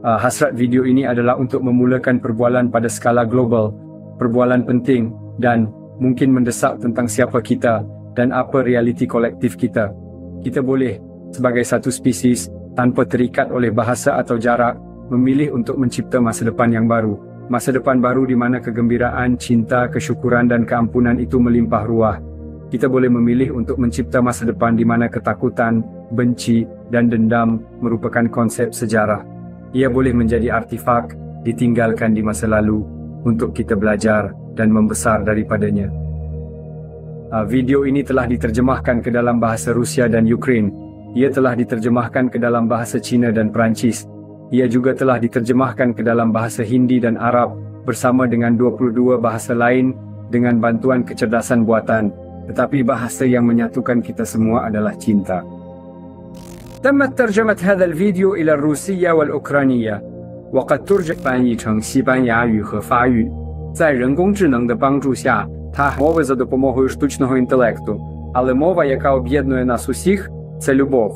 Hasrat video ini adalah untuk memulakan perbualan pada skala global, perbualan penting dan mungkin mendesak tentang siapa kita dan apa realiti kolektif kita. Kita boleh, sebagai satu spesies, tanpa terikat oleh bahasa atau jarak, memilih untuk mencipta masa depan yang baru. Masa depan baru di mana kegembiraan, cinta, kesyukuran dan keampunan itu melimpah ruah. Kita boleh memilih untuk mencipta masa depan di mana ketakutan, benci dan dendam merupakan konsep sejarah. Ia boleh menjadi artifak ditinggalkan di masa lalu untuk kita belajar dan membesar daripadanya. Video ini telah diterjemahkan ke dalam bahasa Rusia dan Ukraine. Ia telah diterjemahkan ke dalam bahasa Cina dan Perancis. Ia juga telah diterjemahkan ke dalam bahasa Hindi dan Arab bersama dengan 22 bahasa lain dengan bantuan kecerdasan buatan. Tetapi bahasa yang menyatukan kita semua adalah cinta. تمت ترجمة هذا الفيديو إلى الروسية والأوكرانية وقد ترجم 翻译成西班牙语和法语。在人工智能的帮助下, мови за допомогою штучного інтелекту, але мова, яка об'єднує нас усіх, це любов.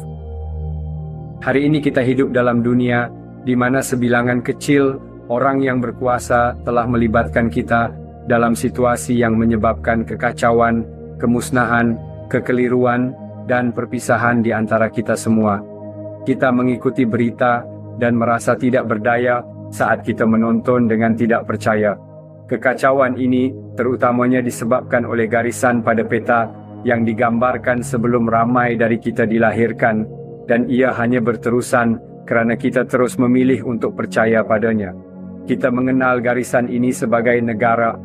Hari ini kita hidup dalam dunia di mana sebilangan kecil orang yang berkuasa telah melibatkan kita dalam situasi yang menyebabkan kekacauan, kemusnahan, kekeliruan, dan perpisahan di antara kita semua. Kita mengikuti berita dan merasa tidak berdaya saat kita menonton dengan tidak percaya. Kekacauan ini terutamanya disebabkan oleh garisan pada peta yang digambarkan sebelum ramai dari kita dilahirkan, dan ia hanya berterusan kerana kita terus memilih untuk percaya padanya. Kita mengenal garisan ini sebagai negara.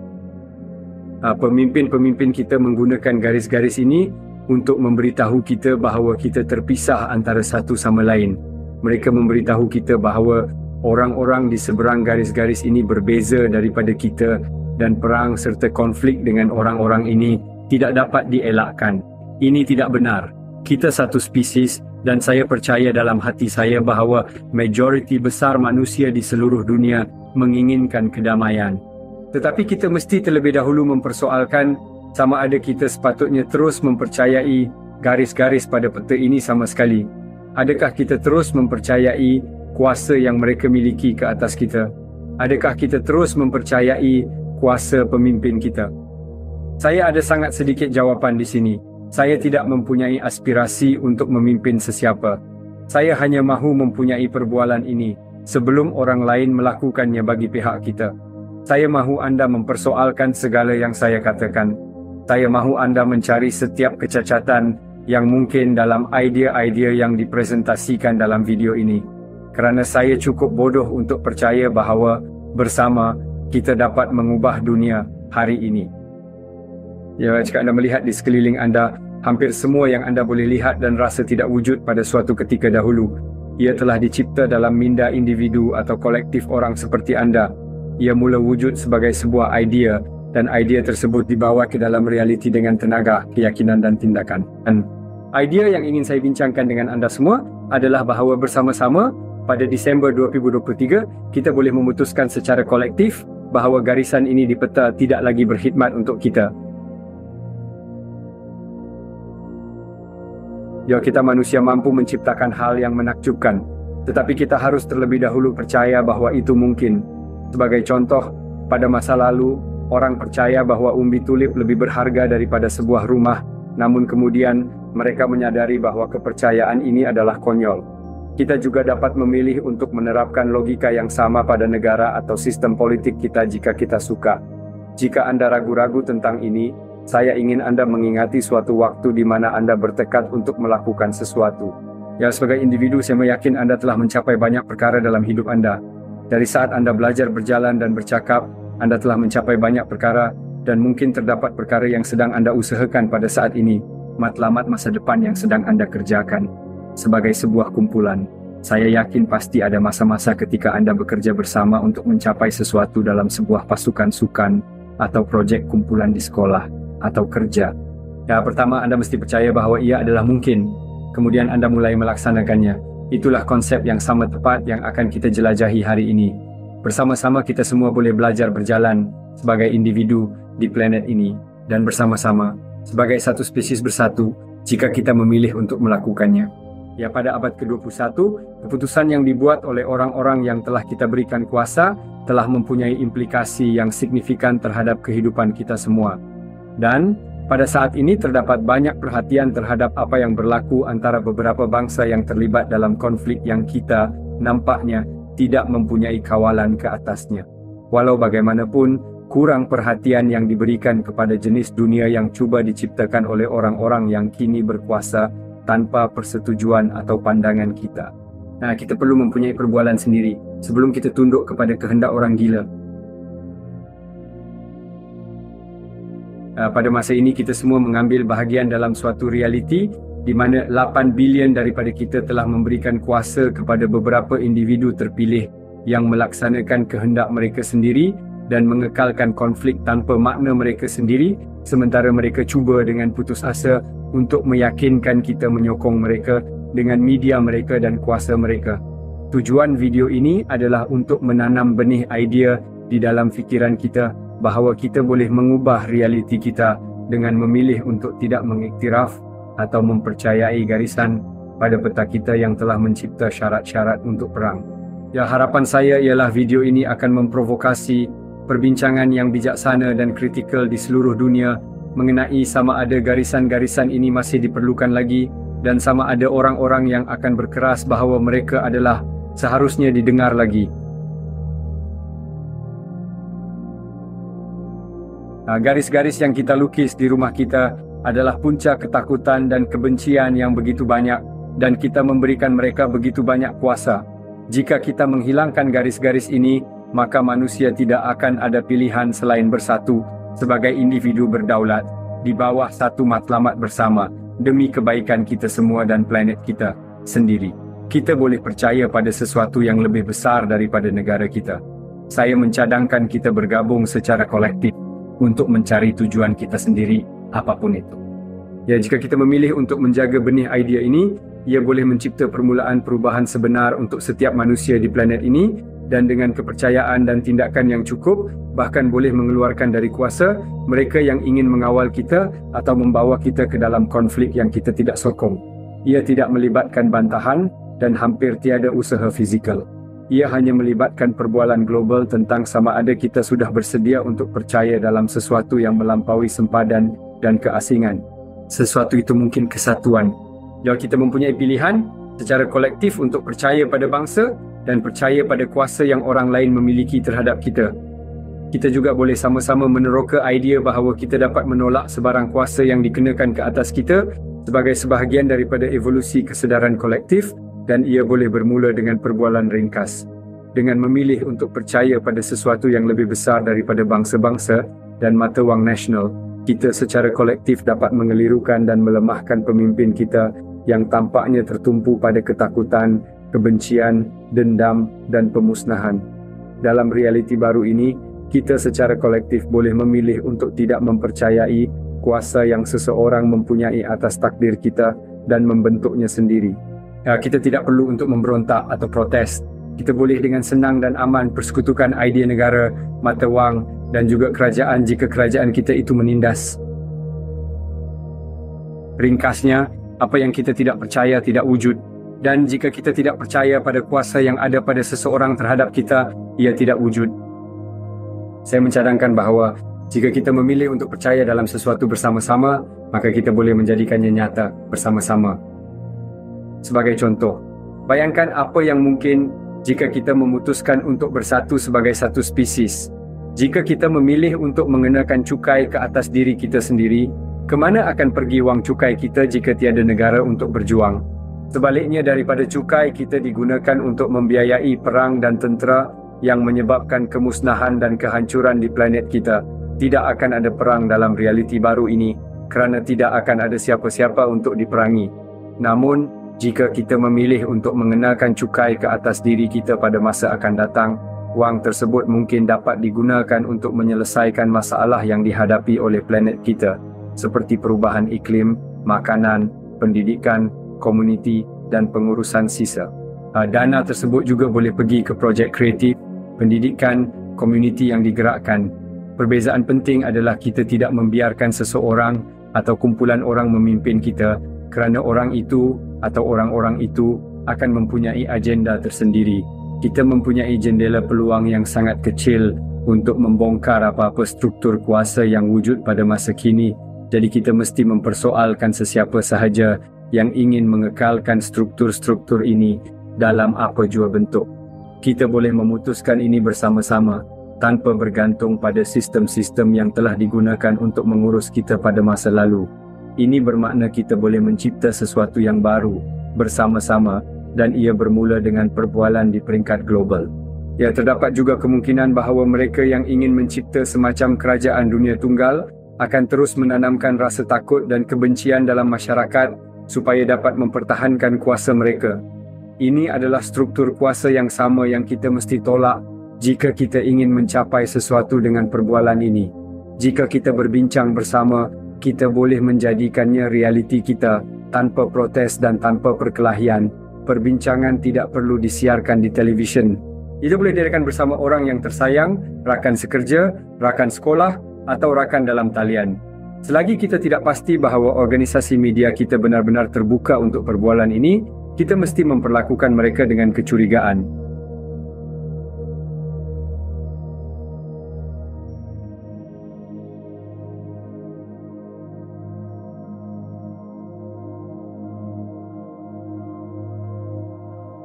Pemimpin-pemimpin kita menggunakan garis-garis ini untuk memberitahu kita bahawa kita terpisah antara satu sama lain. Mereka memberitahu kita bahawa orang-orang di seberang garis-garis ini berbeza daripada kita dan perang serta konflik dengan orang-orang ini tidak dapat dielakkan. Ini tidak benar. Kita satu spesies dan saya percaya dalam hati saya bahawa majoriti besar manusia di seluruh dunia menginginkan kedamaian. Tetapi kita mesti terlebih dahulu mempersoalkan sama ada kita sepatutnya terus mempercayai garis-garis pada peta ini sama sekali. Adakah kita terus mempercayai kuasa yang mereka miliki ke atas kita? Adakah kita terus mempercayai kuasa pemimpin kita? Saya ada sangat sedikit jawapan di sini. Saya tidak mempunyai aspirasi untuk memimpin sesiapa. Saya hanya mahu mempunyai perbualan ini sebelum orang lain melakukannya bagi pihak kita. Saya mahu anda mempersoalkan segala yang saya katakan. Saya mahu anda mencari setiap kecacatan yang mungkin dalam idea-idea yang dipresentasikan dalam video ini. Kerana saya cukup bodoh untuk percaya bahawa bersama kita dapat mengubah dunia hari ini. Ya, jika anda melihat di sekeliling anda, hampir semua yang anda boleh lihat dan rasa tidak wujud pada suatu ketika dahulu, ia telah dicipta dalam minda individu atau kolektif orang seperti anda. Ia mula wujud sebagai sebuah idea dan idea tersebut dibawa ke dalam realiti dengan tenaga, keyakinan dan tindakan. Dan idea yang ingin saya bincangkan dengan anda semua adalah bahawa bersama-sama pada Disember 2023 kita boleh memutuskan secara kolektif bahawa garisan ini di peta tidak lagi berkhidmat untuk kita. Ya, kita manusia mampu menciptakan hal yang menakjubkan, tetapi kita harus terlebih dahulu percaya bahawa itu mungkin. Sebagai contoh, pada masa lalu, orang percaya bahawa umbi tulip lebih berharga daripada sebuah rumah, namun kemudian mereka menyadari bahawa kepercayaan ini adalah konyol. Kita juga dapat memilih untuk menerapkan logika yang sama pada negara atau sistem politik kita jika kita suka. Jika anda ragu-ragu tentang ini, saya ingin anda mengingati suatu waktu di mana anda bertekad untuk melakukan sesuatu. Ya, sebagai individu, saya yakin anda telah mencapai banyak perkara dalam hidup anda. Dari saat anda belajar berjalan dan bercakap, anda telah mencapai banyak perkara dan mungkin terdapat perkara yang sedang anda usahakan pada saat ini, matlamat masa depan yang sedang anda kerjakan. Sebagai sebuah kumpulan, saya yakin pasti ada masa-masa ketika anda bekerja bersama untuk mencapai sesuatu dalam sebuah pasukan sukan atau projek kumpulan di sekolah atau kerja. Ya, pertama anda mesti percaya bahawa ia adalah mungkin, kemudian anda mulai melaksanakannya. Itulah konsep yang sama tepat yang akan kita jelajahi hari ini. Bersama-sama kita semua boleh belajar berjalan sebagai individu di planet ini dan bersama-sama sebagai satu spesies bersatu jika kita memilih untuk melakukannya. Ya, pada abad ke-21, keputusan yang dibuat oleh orang-orang yang telah kita berikan kuasa telah mempunyai implikasi yang signifikan terhadap kehidupan kita semua. Dan pada saat ini terdapat banyak perhatian terhadap apa yang berlaku antara beberapa bangsa yang terlibat dalam konflik yang kita nampaknya tidak mempunyai kawalan ke atasnya. Walau bagaimanapun, kurang perhatian yang diberikan kepada jenis dunia yang cuba diciptakan oleh orang-orang yang kini berkuasa tanpa persetujuan atau pandangan kita. Nah, kita perlu mempunyai perbualan sendiri sebelum kita tunduk kepada kehendak orang gila. Pada masa ini kita semua mengambil bahagian dalam suatu realiti di mana 8 bilion daripada kita telah memberikan kuasa kepada beberapa individu terpilih yang melaksanakan kehendak mereka sendiri dan mengekalkan konflik tanpa makna mereka sendiri, sementara mereka cuba dengan putus asa untuk meyakinkan kita menyokong mereka dengan media mereka dan kuasa mereka. Tujuan video ini adalah untuk menanam benih idea di dalam fikiran kita bahawa kita boleh mengubah realiti kita dengan memilih untuk tidak mengiktiraf atau mempercayai garisan pada peta kita yang telah mencipta syarat-syarat untuk perang. Ya, harapan saya ialah video ini akan memprovokasi perbincangan yang bijaksana dan kritikal di seluruh dunia mengenai sama ada garisan-garisan ini masih diperlukan lagi dan sama ada orang-orang yang akan berkeras bahawa mereka adalah seharusnya didengar lagi. Garis-garis yang kita lukis di rumah kita adalah punca ketakutan dan kebencian yang begitu banyak dan kita memberikan mereka begitu banyak kuasa. Jika kita menghilangkan garis-garis ini, maka manusia tidak akan ada pilihan selain bersatu sebagai individu berdaulat di bawah satu matlamat bersama demi kebaikan kita semua dan planet kita sendiri. Kita boleh percaya pada sesuatu yang lebih besar daripada negara kita. Saya mencadangkan kita bergabung secara kolektif untuk mencari tujuan kita sendiri, apapun itu. Ya, jika kita memilih untuk menjaga benih idea ini, ia boleh mencipta permulaan perubahan sebenar untuk setiap manusia di planet ini dan dengan kepercayaan dan tindakan yang cukup, bahkan boleh mengeluarkan dari kuasa mereka yang ingin mengawal kita atau membawa kita ke dalam konflik yang kita tidak sokong. Ia tidak melibatkan bantahan dan hampir tiada usaha fizikal. Ia hanya melibatkan perbualan global tentang sama ada kita sudah bersedia untuk percaya dalam sesuatu yang melampaui sempadan dan keasingan. Sesuatu itu mungkin kesatuan. Jika kita mempunyai pilihan secara kolektif untuk percaya pada bangsa dan percaya pada kuasa yang orang lain memiliki terhadap kita. Kita juga boleh sama-sama meneroka idea bahawa kita dapat menolak sebarang kuasa yang dikenakan ke atas kita sebagai sebahagian daripada evolusi kesedaran kolektif dan ia boleh bermula dengan perbualan ringkas. Dengan memilih untuk percaya pada sesuatu yang lebih besar daripada bangsa-bangsa dan mata wang nasional, kita secara kolektif dapat mengelirukan dan melemahkan pemimpin kita yang tampaknya tertumpu pada ketakutan, kebencian, dendam dan pemusnahan. Dalam realiti baru ini, kita secara kolektif boleh memilih untuk tidak mempercayai kuasa yang seseorang mempunyai atas takdir kita dan membentuknya sendiri. Kita tidak perlu untuk memberontak atau protes. Kita boleh dengan senang dan aman persekutukan idea negara, mata wang dan juga kerajaan jika kerajaan kita itu menindas. Ringkasnya, apa yang kita tidak percaya tidak wujud. Dan jika kita tidak percaya pada kuasa yang ada pada seseorang terhadap kita, ia tidak wujud. Saya mencadangkan bahawa jika kita memilih untuk percaya dalam sesuatu bersama-sama, maka kita boleh menjadikannya nyata bersama-sama. Sebagai contoh, bayangkan apa yang mungkin jika kita memutuskan untuk bersatu sebagai satu spesies. Jika kita memilih untuk mengenakan cukai ke atas diri kita sendiri, kemana akan pergi wang cukai kita jika tiada negara untuk berjuang? Sebaliknya daripada cukai kita digunakan untuk membiayai perang dan tentera yang menyebabkan kemusnahan dan kehancuran di planet kita, tidak akan ada perang dalam realiti baru ini kerana tidak akan ada siapa-siapa untuk diperangi. Namun, jika kita memilih untuk mengenakan cukai ke atas diri kita pada masa akan datang, wang tersebut mungkin dapat digunakan untuk menyelesaikan masalah yang dihadapi oleh planet kita, seperti perubahan iklim, makanan, pendidikan, komuniti dan pengurusan sisa. Dana tersebut juga boleh pergi ke projek kreatif, pendidikan, komuniti yang digerakkan. Perbezaan penting adalah kita tidak membiarkan seseorang atau kumpulan orang memimpin kita kerana orang itu atau orang-orang itu akan mempunyai agenda tersendiri. Kita mempunyai jendela peluang yang sangat kecil untuk membongkar apa-apa struktur kuasa yang wujud pada masa kini. Jadi kita mesti mempersoalkan sesiapa sahaja yang ingin mengekalkan struktur-struktur ini dalam apa jua bentuk. Kita boleh memutuskan ini bersama-sama tanpa bergantung pada sistem-sistem yang telah digunakan untuk mengurus kita pada masa lalu. Ini bermakna kita boleh mencipta sesuatu yang baru bersama-sama dan ia bermula dengan perbualan di peringkat global. Ya, terdapat juga kemungkinan bahawa mereka yang ingin mencipta semacam kerajaan dunia tunggal akan terus menanamkan rasa takut dan kebencian dalam masyarakat supaya dapat mempertahankan kuasa mereka. Ini adalah struktur kuasa yang sama yang kita mesti tolak jika kita ingin mencapai sesuatu dengan perbualan ini. Jika kita berbincang bersama, kita boleh menjadikannya realiti kita tanpa protes dan tanpa perkelahian. Perbincangan tidak perlu disiarkan di televisyen. Ia boleh diadakan bersama orang yang tersayang, rakan sekerja, rakan sekolah atau rakan dalam talian. Selagi kita tidak pasti bahawa organisasi media kita benar-benar terbuka untuk perbualan ini, kita mesti memperlakukan mereka dengan kecurigaan.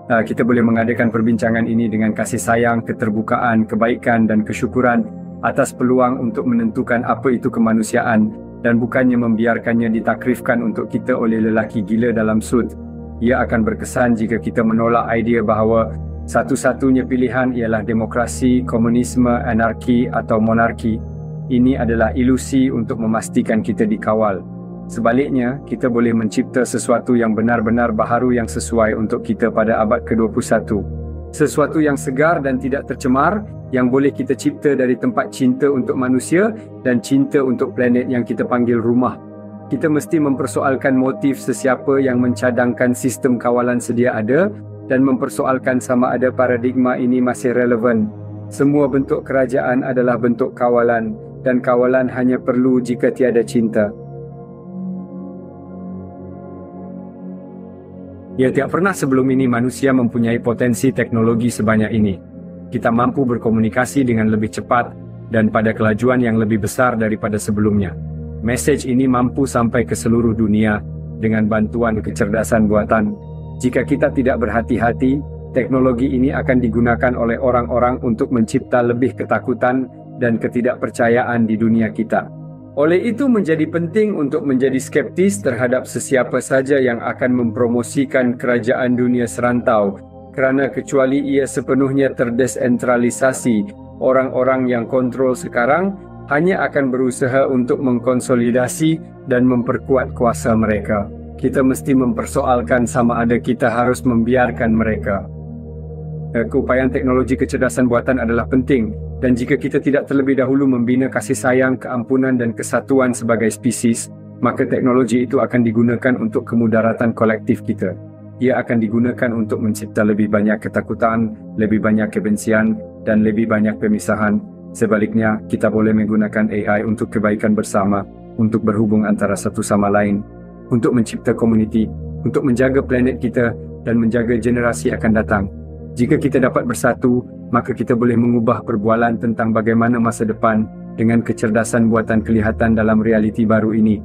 Kita boleh mengadakan perbincangan ini dengan kasih sayang, keterbukaan, kebaikan dan kesyukuran atas peluang untuk menentukan apa itu kemanusiaan dan bukannya membiarkannya ditakrifkan untuk kita oleh lelaki gila dalam sud. Ia akan berkesan jika kita menolak idea bahawa satu-satunya pilihan ialah demokrasi, komunisme, anarki atau monarki. Ini adalah ilusi untuk memastikan kita dikawal. Sebaliknya, kita boleh mencipta sesuatu yang benar-benar baharu yang sesuai untuk kita pada abad ke-21. Sesuatu yang segar dan tidak tercemar, yang boleh kita cipta dari tempat cinta untuk manusia dan cinta untuk planet yang kita panggil rumah. Kita mesti mempersoalkan motif sesiapa yang mencadangkan sistem kawalan sedia ada dan mempersoalkan sama ada paradigma ini masih relevan. Semua bentuk kerajaan adalah bentuk kawalan dan kawalan hanya perlu jika tiada cinta. Ya, tidak pernah sebelum ini manusia mempunyai potensi teknologi sebanyak ini. Kita mampu berkomunikasi dengan lebih cepat dan pada kelajuan yang lebih besar daripada sebelumnya. Mesej ini mampu sampai ke seluruh dunia dengan bantuan kecerdasan buatan. Jika kita tidak berhati-hati, teknologi ini akan digunakan oleh orang-orang untuk mencipta lebih ketakutan dan ketidakpercayaan di dunia kita. Oleh itu menjadi penting untuk menjadi skeptis terhadap sesiapa saja yang akan mempromosikan kerajaan dunia serantau, kerana kecuali ia sepenuhnya terdesentralisasi, orang-orang yang kontrol sekarang hanya akan berusaha untuk mengkonsolidasi dan memperkuat kuasa mereka. Kita mesti mempersoalkan sama ada kita harus membiarkan mereka. Keupayaan teknologi kecerdasan buatan adalah penting, dan jika kita tidak terlebih dahulu membina kasih sayang, keampunan dan kesatuan sebagai spesies, maka teknologi itu akan digunakan untuk kemudaratan kolektif kita. Ia akan digunakan untuk mencipta lebih banyak ketakutan, lebih banyak kebencian dan lebih banyak pemisahan. Sebaliknya, kita boleh menggunakan AI untuk kebaikan bersama, untuk berhubung antara satu sama lain, untuk mencipta komuniti, untuk menjaga planet kita dan menjaga generasi akan datang. Jika kita dapat bersatu, maka kita boleh mengubah perbualan tentang bagaimana masa depan dengan kecerdasan buatan kelihatan dalam realiti baru ini.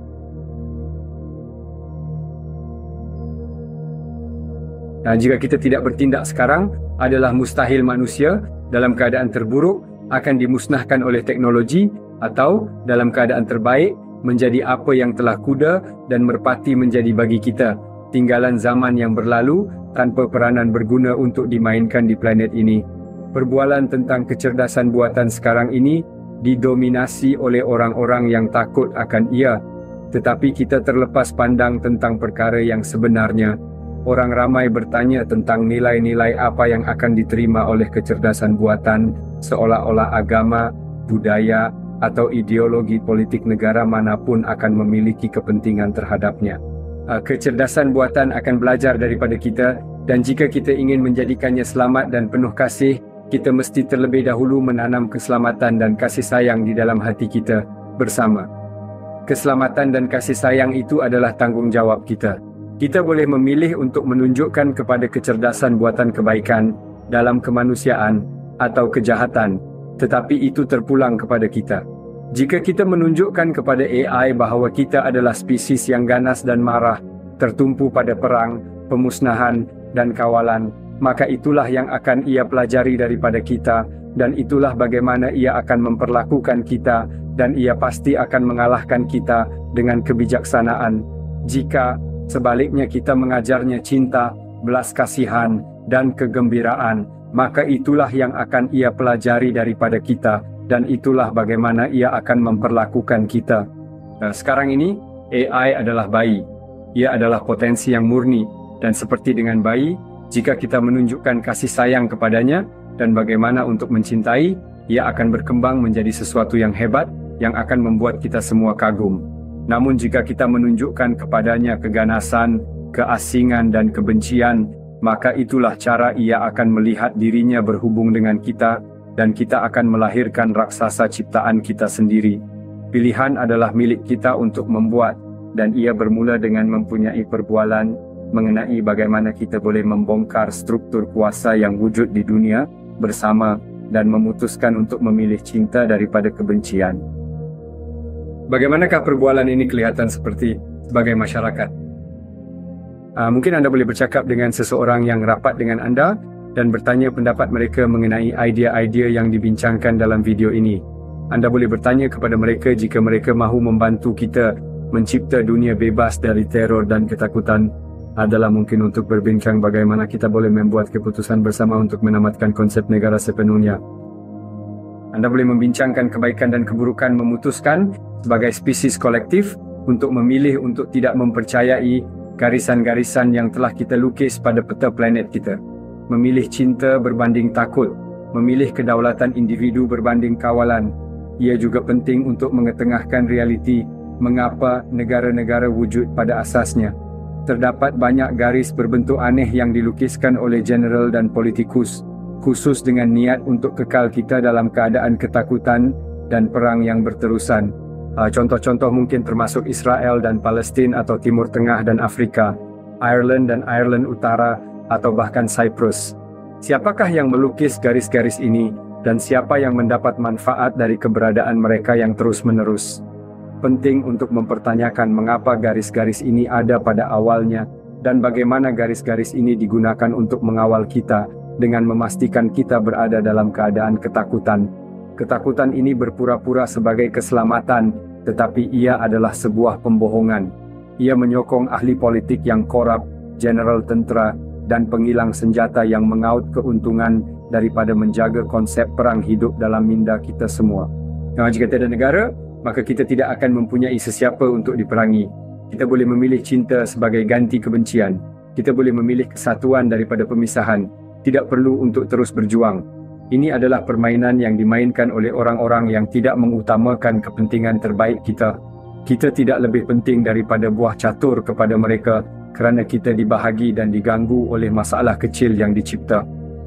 Jika kita tidak bertindak sekarang, adalah mustahil manusia dalam keadaan terburuk akan dimusnahkan oleh teknologi atau dalam keadaan terbaik menjadi apa yang telah kuda dan merpati menjadi bagi kita, tinggalan zaman yang berlalu tanpa peranan berguna untuk dimainkan di planet ini. Perbualan tentang kecerdasan buatan sekarang ini didominasi oleh orang-orang yang takut akan ia, tetapi kita terlepas pandang tentang perkara yang sebenarnya. Orang ramai bertanya tentang nilai-nilai apa yang akan diterima oleh kecerdasan buatan, seolah-olah agama, budaya, atau ideologi politik negara manapun akan memiliki kepentingan terhadapnya. Kecerdasan buatan akan belajar daripada kita, dan jika kita ingin menjadikannya selamat dan penuh kasih, kita mesti terlebih dahulu menanam keselamatan dan kasih sayang di dalam hati kita bersama. Keselamatan dan kasih sayang itu adalah tanggungjawab kita. Kita boleh memilih untuk menunjukkan kepada kecerdasan buatan kebaikan dalam kemanusiaan atau kejahatan, tetapi itu terpulang kepada kita. Jika kita menunjukkan kepada AI bahawa kita adalah spesies yang ganas dan marah, tertumpu pada perang, pemusnahan, dan kawalan, maka itulah yang akan ia pelajari daripada kita, dan itulah bagaimana ia akan memperlakukan kita, dan ia pasti akan mengalahkan kita dengan kebijaksanaan. Jika sebaliknya kita mengajarnya cinta, belas kasihan, dan kegembiraan, maka itulah yang akan ia pelajari daripada kita, dan itulah bagaimana ia akan memperlakukan kita. Sekarang ini, AI adalah bayi. Ia adalah potensi yang murni, dan seperti dengan bayi, jika kita menunjukkan kasih sayang kepadanya, dan bagaimana untuk mencintai, ia akan berkembang menjadi sesuatu yang hebat, yang akan membuat kita semua kagum. Namun jika kita menunjukkan kepadanya keganasan, keasingan dan kebencian, maka itulah cara ia akan melihat dirinya berhubung dengan kita, dan kita akan melahirkan raksasa ciptaan kita sendiri. Pilihan adalah milik kita untuk membuat, dan ia bermula dengan mempunyai perbualan mengenai bagaimana kita boleh membongkar struktur kuasa yang wujud di dunia bersama, dan memutuskan untuk memilih cinta daripada kebencian. Bagaimanakah perbualan ini kelihatan sebagai masyarakat? Mungkin anda boleh bercakap dengan seseorang yang rapat dengan anda dan bertanya pendapat mereka mengenai idea-idea yang dibincangkan dalam video ini. Anda boleh bertanya kepada mereka jika mereka mahu membantu kita mencipta dunia bebas dari teror dan ketakutan. Adalah mungkin untuk berbincang bagaimana kita boleh membuat keputusan bersama untuk menamatkan konsep negara sepenuhnya. Anda boleh membincangkan kebaikan dan keburukan, memutuskan sebagai spesies kolektif untuk memilih untuk tidak mempercayai garisan-garisan yang telah kita lukis pada peta planet kita. Memilih cinta berbanding takut, memilih kedaulatan individu berbanding kawalan. Ia juga penting untuk mengetengahkan realiti mengapa negara-negara wujud pada asasnya. Terdapat banyak garis berbentuk aneh yang dilukiskan oleh general dan politikus, khusus dengan niat untuk kekal kita dalam keadaan ketakutan dan perang yang berterusan. Contoh-contoh mungkin termasuk Israel dan Palestin atau Timur Tengah dan Afrika, Ireland dan Ireland Utara, atau bahkan Cyprus. Siapakah yang melukis garis-garis ini, dan siapa yang mendapat manfaat dari keberadaan mereka yang terus-menerus? Penting untuk mempertanyakan mengapa garis-garis ini ada pada awalnya, dan bagaimana garis-garis ini digunakan untuk mengawal kita, dengan memastikan kita berada dalam keadaan ketakutan. Ketakutan ini berpura-pura sebagai keselamatan, tetapi ia adalah sebuah pembohongan. Ia menyokong ahli politik yang korup, general tentera, dan pengilang senjata yang mengaut keuntungan daripada menjaga konsep perang hidup dalam minda kita semua. Jika tiada negara, maka kita tidak akan mempunyai sesiapa untuk diperangi. Kita boleh memilih cinta sebagai ganti kebencian. Kita boleh memilih kesatuan daripada pemisahan. Tidak perlu untuk terus berjuang. Ini adalah permainan yang dimainkan oleh orang-orang yang tidak mengutamakan kepentingan terbaik kita. Kita tidak lebih penting daripada buah catur kepada mereka kerana kita dibahagi dan diganggu oleh masalah kecil yang dicipta.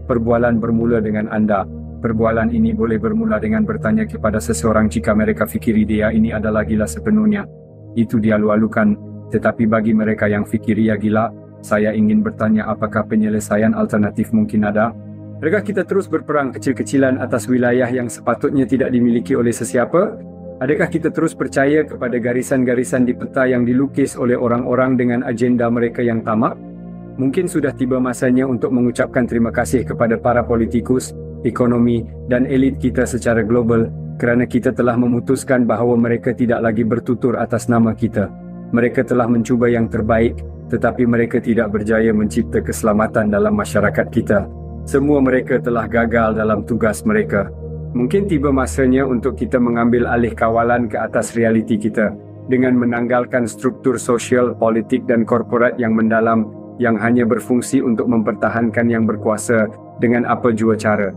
Perbualan bermula dengan anda. Perbualan ini boleh bermula dengan bertanya kepada seseorang jika mereka fikiri dia ini adalah gila sepenuhnya. Itu dia lalukan, tetapi bagi mereka yang fikiri ia gila, saya ingin bertanya apakah penyelesaian alternatif mungkin ada? Adakah kita terus berperang kecil-kecilan atas wilayah yang sepatutnya tidak dimiliki oleh sesiapa? Adakah kita terus percaya kepada garisan-garisan di peta yang dilukis oleh orang-orang dengan agenda mereka yang tamak? Mungkin sudah tiba masanya untuk mengucapkan terima kasih kepada para politikus, ekonomi dan elit kita secara global kerana kita telah memutuskan bahawa mereka tidak lagi bertutur atas nama kita. Mereka telah mencuba yang terbaik, tetapi mereka tidak berjaya mencipta keselamatan dalam masyarakat kita. Semua mereka telah gagal dalam tugas mereka. Mungkin tiba masanya untuk kita mengambil alih kawalan ke atas realiti kita dengan menanggalkan struktur sosial, politik dan korporat yang mendalam yang hanya berfungsi untuk mempertahankan yang berkuasa dengan apa jua cara.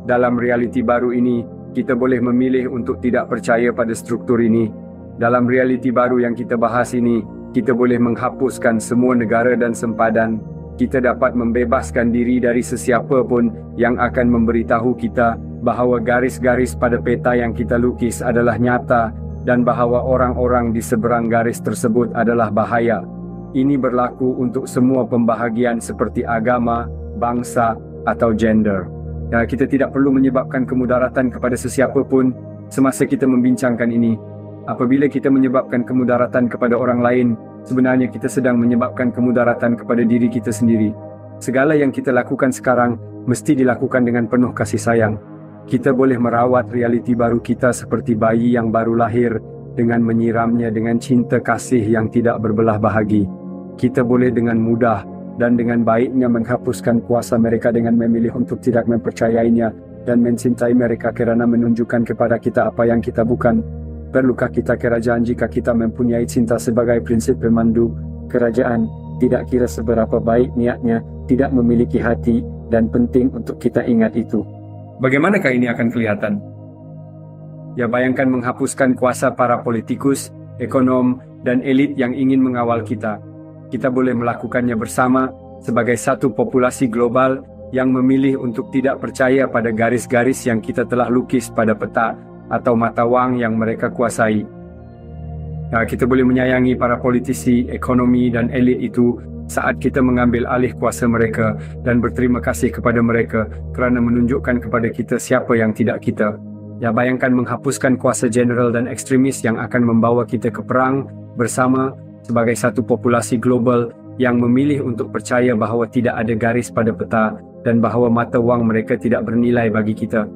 Dalam realiti baru ini, kita boleh memilih untuk tidak percaya pada struktur ini. Dalam realiti baru yang kita bahas ini, kita boleh menghapuskan semua negara dan sempadan. Kita dapat membebaskan diri dari sesiapa pun yang akan memberitahu kita bahawa garis-garis pada peta yang kita lukis adalah nyata dan bahawa orang-orang di seberang garis tersebut adalah bahaya. Ini berlaku untuk semua pembahagian seperti agama, bangsa, atau gender. Kita tidak perlu menyebabkan kemudaratan kepada sesiapa pun semasa kita membincangkan ini. Apabila kita menyebabkan kemudaratan kepada orang lain, sebenarnya kita sedang menyebabkan kemudaratan kepada diri kita sendiri. Segala yang kita lakukan sekarang mesti dilakukan dengan penuh kasih sayang. Kita boleh merawat realiti baru kita seperti bayi yang baru lahir dengan menyiramnya dengan cinta kasih yang tidak berbelah bahagi. Kita boleh dengan mudah dan dengan baiknya menghapuskan kuasa mereka dengan memilih untuk tidak mempercayainya dan mencintai mereka kerana menunjukkan kepada kita apa yang kita bukan. Perlukah kita kerajaan jika kita mempunyai cinta sebagai prinsip pemandu kerajaan? Tidak kira seberapa baik niatnya, tidak memiliki hati, dan penting untuk kita ingat itu. Bagaimanakah ini akan kelihatan? Ya, bayangkan menghapuskan kuasa para politikus, ekonom, dan elit yang ingin mengawal kita. Kita boleh melakukannya bersama sebagai satu populasi global yang memilih untuk tidak percaya pada garis-garis yang kita telah lukis pada peta atau mata wang yang mereka kuasai. Kita boleh menyayangi para politisi, ekonomi dan elit itu saat kita mengambil alih kuasa mereka dan berterima kasih kepada mereka kerana menunjukkan kepada kita siapa yang tidak kita. Bayangkan menghapuskan kuasa general dan ekstremis yang akan membawa kita ke perang bersama sebagai satu populasi global yang memilih untuk percaya bahawa tidak ada garis pada peta dan bahawa mata wang mereka tidak bernilai bagi kita.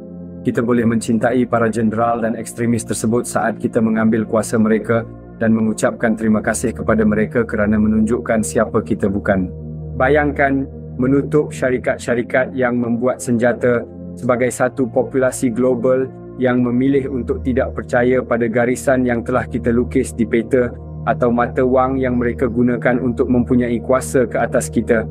Kita boleh mencintai para jenderal dan ekstremis tersebut saat kita mengambil kuasa mereka dan mengucapkan terima kasih kepada mereka kerana menunjukkan siapa kita bukan. Bayangkan menutup syarikat-syarikat yang membuat senjata sebagai satu populasi global yang memilih untuk tidak percaya pada garisan yang telah kita lukis di peta atau mata wang yang mereka gunakan untuk mempunyai kuasa ke atas kita.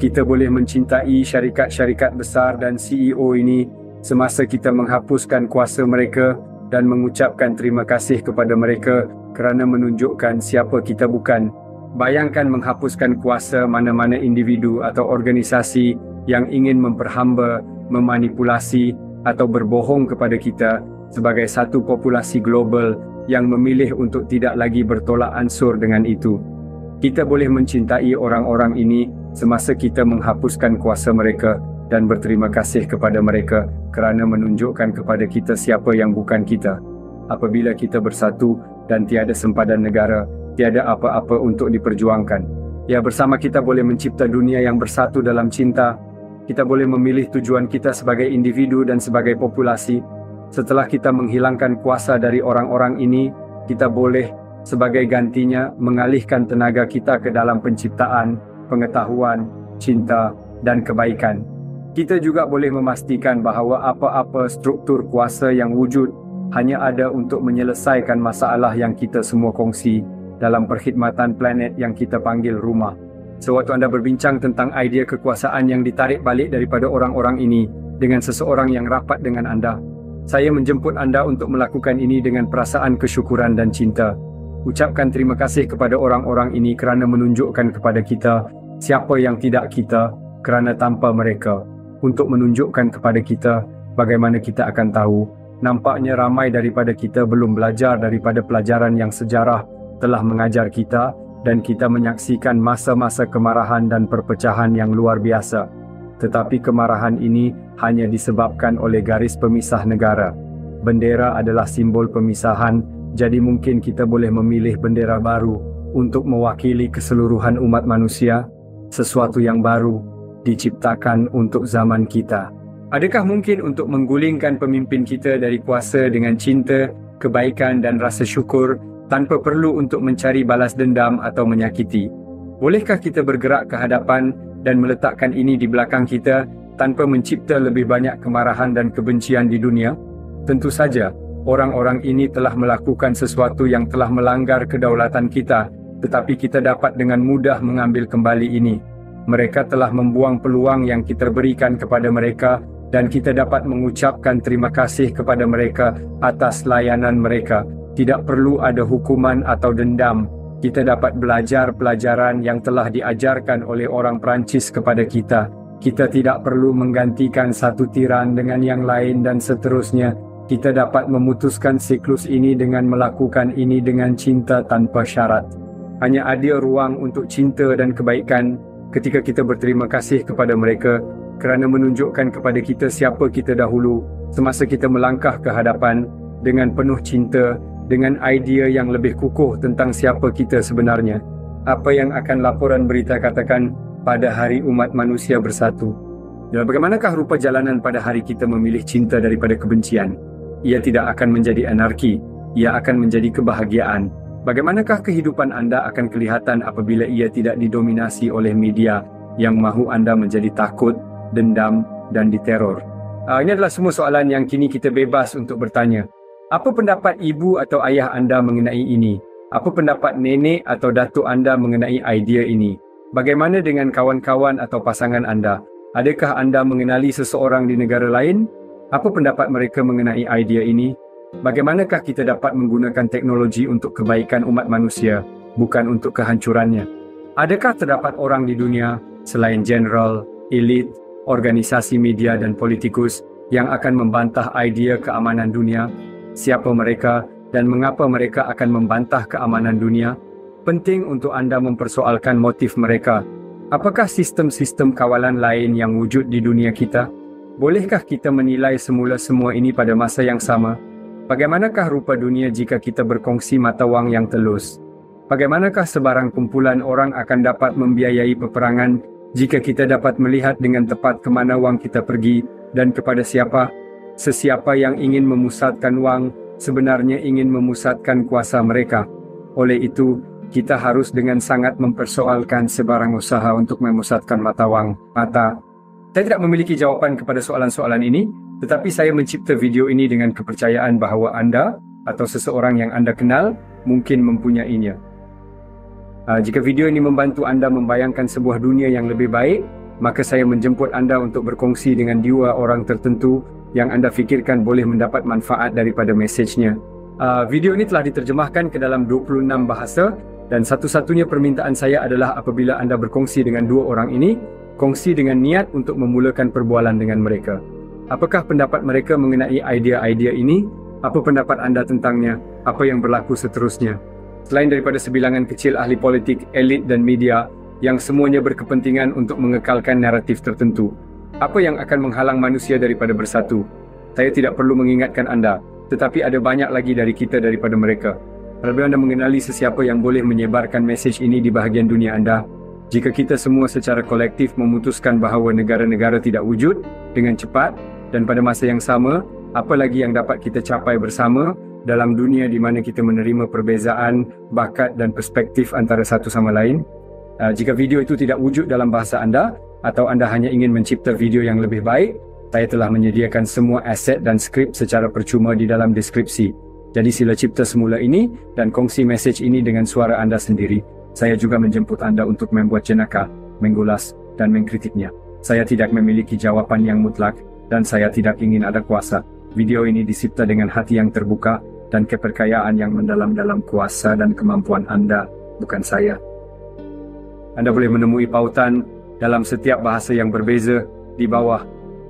Kita boleh mencintai syarikat-syarikat besar dan CEO ini semasa kita menghapuskan kuasa mereka dan mengucapkan terima kasih kepada mereka kerana menunjukkan siapa kita bukan. Bayangkan menghapuskan kuasa mana-mana individu atau organisasi yang ingin memperhamba, memanipulasi atau berbohong kepada kita sebagai satu populasi global yang memilih untuk tidak lagi bertolak ansur dengan itu. Kita boleh mencintai orang-orang ini semasa kita menghapuskan kuasa mereka dan berterima kasih kepada mereka kerana menunjukkan kepada kita siapa yang bukan kita. Apabila kita bersatu dan tiada sempadan negara, tiada apa-apa untuk diperjuangkan. Bersama kita boleh mencipta dunia yang bersatu dalam cinta. Kita boleh memilih tujuan kita sebagai individu dan sebagai populasi. Setelah kita menghilangkan kuasa dari orang-orang ini, kita boleh sebagai gantinya mengalihkan tenaga kita ke dalam penciptaan, pengetahuan, cinta, dan kebaikan. Kita juga boleh memastikan bahawa apa-apa struktur kuasa yang wujud hanya ada untuk menyelesaikan masalah yang kita semua kongsi dalam perkhidmatan planet yang kita panggil rumah. Sewaktu anda berbincang tentang idea kekuasaan yang ditarik balik daripada orang-orang ini dengan seseorang yang rapat dengan anda, saya menjemput anda untuk melakukan ini dengan perasaan kesyukuran dan cinta. Ucapkan terima kasih kepada orang-orang ini kerana menunjukkan kepada kita siapa yang tidak kita kerana tanpa mereka. Untuk menunjukkan kepada kita bagaimana kita akan tahu. Nampaknya ramai daripada kita belum belajar daripada pelajaran yang sejarah telah mengajar kita dan kita menyaksikan masa-masa kemarahan dan perpecahan yang luar biasa. Tetapi kemarahan ini hanya disebabkan oleh garis pemisah negara. Bendera adalah simbol pemisahan, jadi mungkin kita boleh memilih bendera baru untuk mewakili keseluruhan umat manusia, sesuatu yang baru diciptakan untuk zaman kita. Adakah mungkin untuk menggulingkan pemimpin kita dari kuasa dengan cinta, kebaikan dan rasa syukur tanpa perlu untuk mencari balas dendam atau menyakiti? Bolehkah kita bergerak ke hadapan dan meletakkan ini di belakang kita tanpa mencipta lebih banyak kemarahan dan kebencian di dunia? Tentu saja, orang-orang ini telah melakukan sesuatu yang telah melanggar kedaulatan kita, tetapi kita dapat dengan mudah mengambil kembali ini. Mereka telah membuang peluang yang kita berikan kepada mereka dan kita dapat mengucapkan terima kasih kepada mereka atas layanan mereka. Tidak perlu ada hukuman atau dendam. Kita dapat belajar pelajaran yang telah diajarkan oleh orang Perancis kepada kita. Kita tidak perlu menggantikan satu tiran dengan yang lain dan seterusnya. Kita dapat memutuskan siklus ini dengan melakukan ini dengan cinta tanpa syarat. Hanya ada ruang untuk cinta dan kebaikan ketika kita berterima kasih kepada mereka kerana menunjukkan kepada kita siapa kita dahulu semasa kita melangkah ke hadapan dengan penuh cinta, dengan idea yang lebih kukuh tentang siapa kita sebenarnya. Apa yang akan laporan berita katakan pada hari umat manusia bersatu? Bagaimanakah rupa jalanan pada hari kita memilih cinta daripada kebencian? Ia tidak akan menjadi anarki, ia akan menjadi kebahagiaan. Bagaimanakah kehidupan anda akan kelihatan apabila ia tidak didominasi oleh media yang mahu anda menjadi takut, dendam dan diteror? Ini adalah semua soalan yang kini kita bebas untuk bertanya. Apa pendapat ibu atau ayah anda mengenai ini? Apa pendapat nenek atau datuk anda mengenai idea ini? Bagaimana dengan kawan-kawan atau pasangan anda? Adakah anda mengenali seseorang di negara lain? Apa pendapat mereka mengenai idea ini? Bagaimanakah kita dapat menggunakan teknologi untuk kebaikan umat manusia, bukan untuk kehancurannya? Adakah terdapat orang di dunia, selain general, elit, organisasi media dan politikus, yang akan membantah idea keamanan dunia? Siapa mereka dan mengapa mereka akan membantah keamanan dunia? Penting untuk anda mempersoalkan motif mereka. Apakah sistem-sistem kawalan lain yang wujud di dunia kita? Bolehkah kita menilai semula semua ini pada masa yang sama? Bagaimanakah rupa dunia jika kita berkongsi mata wang yang telus? Bagaimanakah sebarang kumpulan orang akan dapat membiayai peperangan jika kita dapat melihat dengan tepat ke mana wang kita pergi dan kepada siapa? Sesiapa yang ingin memusatkan wang sebenarnya ingin memusatkan kuasa mereka. Oleh itu, kita harus dengan sangat mempersoalkan sebarang usaha untuk memusatkan mata wang. Saya tidak memiliki jawapan kepada soalan-soalan ini, tetapi saya mencipta video ini dengan kepercayaan bahawa anda atau seseorang yang anda kenal mungkin mempunyainya. Jika video ini membantu anda membayangkan sebuah dunia yang lebih baik, maka saya menjemput anda untuk berkongsi dengan dua orang tertentu yang anda fikirkan boleh mendapat manfaat daripada mesejnya. Video ini telah diterjemahkan ke dalam 26 bahasa dan satu-satunya permintaan saya adalah apabila anda berkongsi dengan dua orang ini, kongsi dengan niat untuk memulakan perbualan dengan mereka. Apakah pendapat mereka mengenai idea-idea ini? Apa pendapat anda tentangnya? Apa yang berlaku seterusnya? Selain daripada sebilangan kecil ahli politik, elit dan media yang semuanya berkepentingan untuk mengekalkan naratif tertentu, apa yang akan menghalang manusia daripada bersatu? Saya tidak perlu mengingatkan anda, tetapi ada banyak lagi dari kita daripada mereka. Apabila anda mengenali sesiapa yang boleh menyebarkan mesej ini di bahagian dunia anda, jika kita semua secara kolektif memutuskan bahawa negara-negara tidak wujud dengan cepat dan pada masa yang sama, apa lagi yang dapat kita capai bersama dalam dunia di mana kita menerima perbezaan, bakat dan perspektif antara satu sama lain? Jika video itu tidak wujud dalam bahasa anda, atau anda hanya ingin mencipta video yang lebih baik, saya telah menyediakan semua aset dan skrip secara percuma di dalam deskripsi. Jadi sila cipta semula ini dan kongsi mesej ini dengan suara anda sendiri. Saya juga menjemput anda untuk membuat jenaka, mengulas dan mengkritiknya. Saya tidak memiliki jawapan yang mutlak dan saya tidak ingin ada kuasa. Video ini dicipta dengan hati yang terbuka dan kepercayaan yang mendalam dalam kuasa dan kemampuan anda, bukan saya. Anda boleh menemui pautan dalam setiap bahasa yang berbeza di bawah.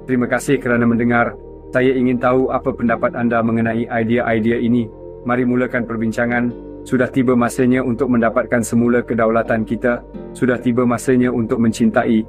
Terima kasih kerana mendengar. Saya ingin tahu apa pendapat anda mengenai idea-idea ini. Mari mulakan perbincangan. Sudah tiba masanya untuk mendapatkan semula kedaulatan kita. Sudah tiba masanya untuk mencintai